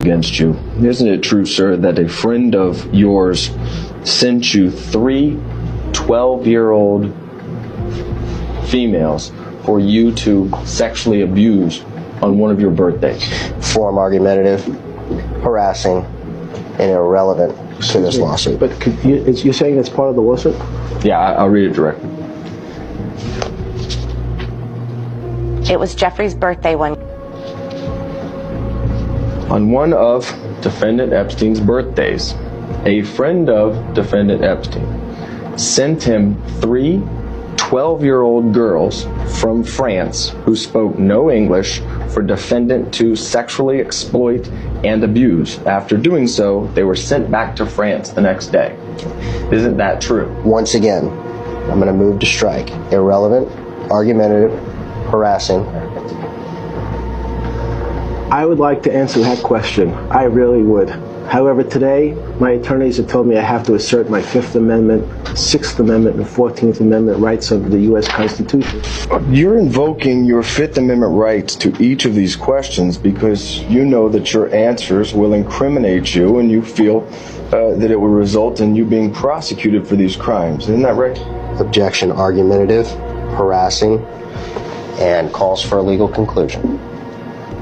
against you. Isn't it true, sir, that a friend of yours sent you 3 12-year-old females for you to sexually abuse on one of your birthdays? Form argumentative, harassing, and irrelevant to this lawsuit. But you're saying it's part of the lawsuit? Yeah, I'll read it directly. It was Jeffrey's birthday On one of defendant Epstein's birthdays, a friend of defendant Epstein sent him 3 12-year-old girls from France who spoke no English for defendant to sexually exploit and abuse. After doing so, they were sent back to France the next day. Isn't that true? Once again, I'm going to move to strike. Irrelevant, argumentative, harassing. I would like to answer that question. I really would. However, today, my attorneys have told me I have to assert my 5th Amendment, 6th Amendment, and 14th Amendment rights of the U.S. Constitution. You're invoking your 5th Amendment rights to each of these questions because you know that your answers will incriminate you and you feel that it will result in you being prosecuted for these crimes. Isn't that right? Objection, argumentative, harassing, and calls for a legal conclusion.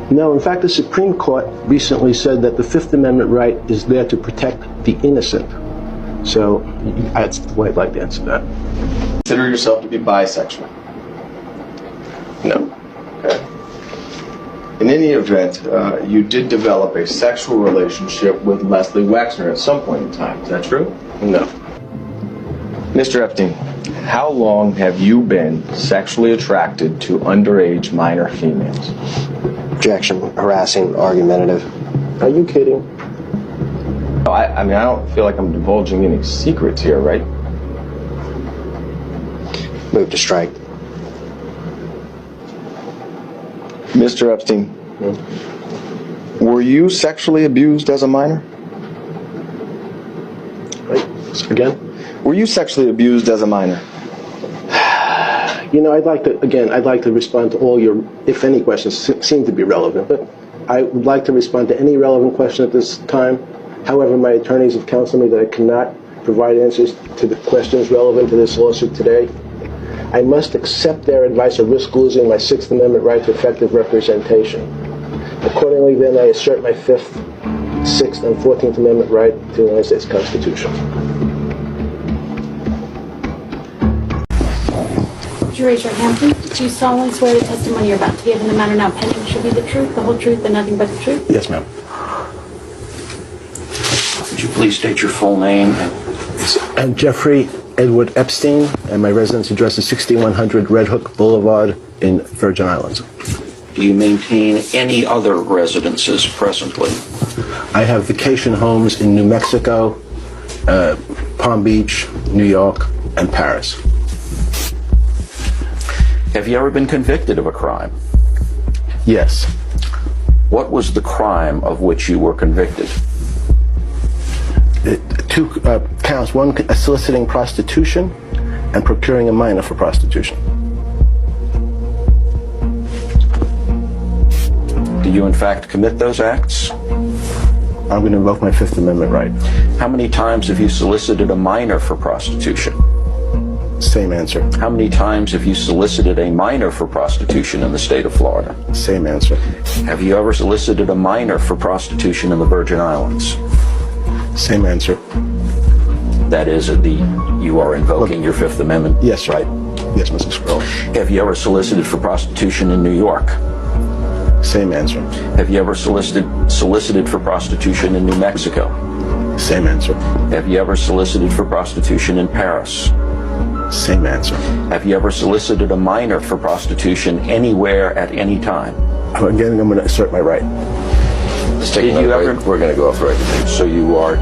No, in fact, the Supreme Court recently said that the 5th Amendment right is there to protect the innocent. So that's the way I'd like to answer that. Consider yourself to be bisexual? No. Okay. In any event, you did develop a sexual relationship with Leslie Wexner at some point in time. Is that true? No. Mr. Epstein, how long have you been sexually attracted to underage minor females? Objection, harassing, argumentative. Are you kidding? No, I mean, I don't feel like I'm divulging any secrets here, right? Move to strike. Mr. Epstein, were you sexually abused as a minor? Wait, again? Were you sexually abused as a minor? You know, I'd like to respond to all your, if any, questions seem to be relevant, but I would like to respond to any relevant question at this time. However, my attorneys have counseled me that I cannot provide answers to the questions relevant to this lawsuit today. I must accept their advice or risk losing my 6th Amendment right to effective representation. Accordingly, then, I assert my 5th, 6th, and 14th Amendment right to the United States Constitution. Would you raise your hand, please? Do you solemnly swear the testimony you're about to give in the matter now pending should be the truth, the whole truth, and nothing but the truth? Yes, ma'am. Would you please state your full name? I'm Jeffrey Edward Epstein, and my residence address is 6100 Red Hook Boulevard in Virgin Islands. Do you maintain any other residences presently? I have vacation homes in New Mexico, Palm Beach, New York, and Paris. Have you ever been convicted of a crime? Yes. What was the crime of which you were convicted? 2 counts. One, soliciting prostitution and procuring a minor for prostitution. Did you in fact commit those acts? I'm going to invoke my 5th Amendment right. How many times have you solicited a minor for prostitution? Same answer. How many times have you solicited a minor for prostitution in the state of Florida? Same answer. Have you ever solicited a minor for prostitution in the Virgin Islands? Same answer. That is, you are invoking your 5th Amendment. Yes, right? Yes, Mr. Sproul. Have you ever solicited for prostitution in New York? Same answer. Have you ever solicited for prostitution in New Mexico? Same answer. Have you ever solicited for prostitution in Paris? Same answer. Have you ever solicited a minor for prostitution anywhere at any time? Again, I'm going to assert my right. Did you ever? We're going to go off the record. So you are